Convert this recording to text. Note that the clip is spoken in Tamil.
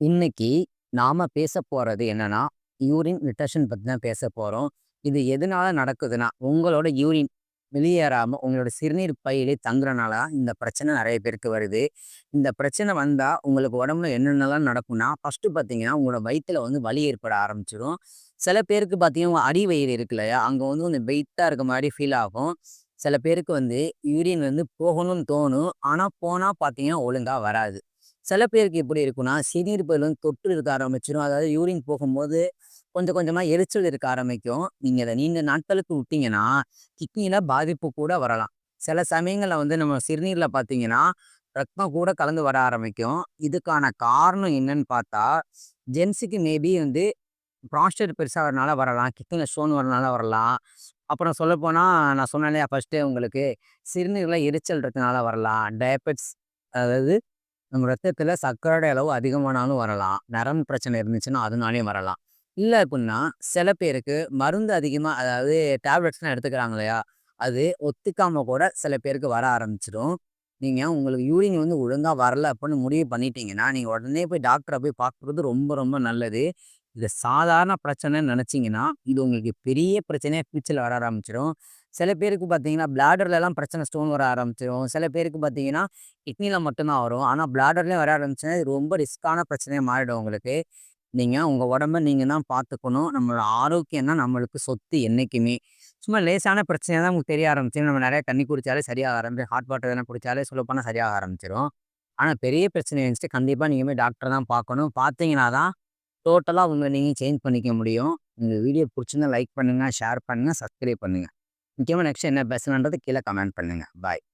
இன்னைக்கு நாம பேச போறது என்னன்னா, யூரின் ரிட்டென்ஷன் பத்தி தான் பேச போறோம். இது எதனால நடக்குதுன்னா, உங்களோட யூரின் வெளியேறாம உங்களோட சிறுநீர் பையிலே தங்குறனால இந்த பிரச்சனை நெறைய பேருக்கு வருது. இந்த பிரச்சனை வந்தா உங்களுக்கு உடம்புல என்னென்னலாம் நடக்கும்னா, ஃபர்ஸ்ட்டு பார்த்தீங்கன்னா, உங்களோட வயித்துல வலி ஏற்பட ஆரம்பிச்சுரும். சில பேருக்கு பார்த்தீங்கன்னா, உங்க அடி வயிறு இருக்கு இல்லையா? அங்க கொஞ்சம் வெயிட்டா இருக்க மாரி ஃபீல் ஆகும். சில பேருக்கு யூரின் போகணும்னு தோணும். ஆனா, போனா பார்த்தீங்கன்னா, ஒழுங்கா வராது. சில பேருக்கு எப்படி இருக்கும்னா, சிறுநீர் பையில தொற்று இருக்க ஆரம்பிச்சுரும். அதாவது யூரின் போகும்போது கொஞ்சம் கொஞ்சமா எரிச்சல் இருக்க ஆரம்பிக்கும். நீங்க அத நீண்ட நாட்களுக்கு விட்டீங்கன்னா, கிட்னில பாதிப்பு கூட வரலாம். சில சமயங்கள்ல நம்ம சிறுநீர்ல பார்த்தீங்கன்னா, ரத்தம் கூட கலந்து வர ஆரம்பிக்கும். இதுக்கான காரணம் என்னன்னு பார்த்தா, ஜென்ஸுக்கு மேபி புராஸ்டேட் பெருசாகறனால வரலாம். கிட்னில ஸ்டோன் வரனால வரலாம். அப்புறம் சொல்லப்போனா, நான் சொன்னேன் இல்லையா ஃபர்ஸ்ட்டே உங்களுக்கு, சிறுநீர்ல எரிச்சல் இருக்கனால வரலாம். டயபெட்ஸ் அதாவது நம்ம ரத்தத்துல சர்க்கரையோட அளவு அதிகமானாலும் வரலாம். நரம்பு பிரச்சனை இருந்துச்சுன்னா அதனாலயும் வரலாம். இல்ல அப்புட்ன்னா, சில பேருக்கு மருந்து அதிகமா அதாவது டேப்லெட்ஸ்லாம் எடுத்துக்கிறாங்க இல்லையா? அது ஒத்துக்காம கூட சில பேருக்கு வர ஆரம்பிச்சுரும். நீங்க உங்களுக்கு யூரின் ஒழுங்கா வரல அப்புட்ன்னு முடிவு பண்ணிட்டீங்கன்னா, நீங்க உடனே போய் டாக்டர போய் பார்க்குறது ரொம்ப ரொம்ப நல்லது. இது சாதாரண பிரச்சனைன்னு நெனச்சீங்கன்னா, இது உங்களுக்கு பெரிய பிரச்சனையா ஃபியூச்சர்ல வர ஆரம்பிச்சுரும். சில பேருக்கு பார்த்தீங்கன்னா, பிளாடர்லலாம் பிரச்சனை ஸ்டோன் வர ஆரம்பிச்சுரும். சில பேருக்கு பார்த்தீங்கன்னா, கிட்னில மட்டும் தான் வரும். ஆனா பிளாடர்லயும் வர ஆரம்பிச்சுன்னா, இது ரொம்ப ரிஸ்க்கான பிரச்சனையா மாறிடும் உங்களுக்கு. நீங்க உங்க உடம்ப நீங்க தான் பார்த்துக்கணும். நம்மளோட ஆரோக்கியம் தான் நம்மளுக்கு சொத்து என்னைக்குமே. சும்மா லேசான பிரச்சனையா தான் உங்களுக்கு தெரிய ஆரம்பிச்சுரும். நம்ம நெறைய தண்ணி குடிச்சாலே சரியாக ஆரம்பிச்சுரும். ஹாட் வாட்டர் எதனா குடிச்சாலே சொல்லப்போனா சரியாக ஆரம்பிச்சுரும். ஆனா பெரிய பிரச்சனை இருந்துச்சுட்டு கண்டிப்பா நீங்க போய் டாக்டர தான் பார்க்கணும். பார்த்தீங்கன்னா தான் டோட்டலா உங்கள நீங்க சேஞ்ச் பண்ணிக்க முடியும். இந்த வீடியோ புடிச்சிருந்தா லைக் பண்ணுங்க, ஷேர் பண்ணுங்க, சப்ஸ்கிரைப் பண்ணுங்க. முக்கியமா நெக்ஸ்ட் என்ன பேசலான்றத கீழ கமெண்ட் பண்ணுங்க. பாய்.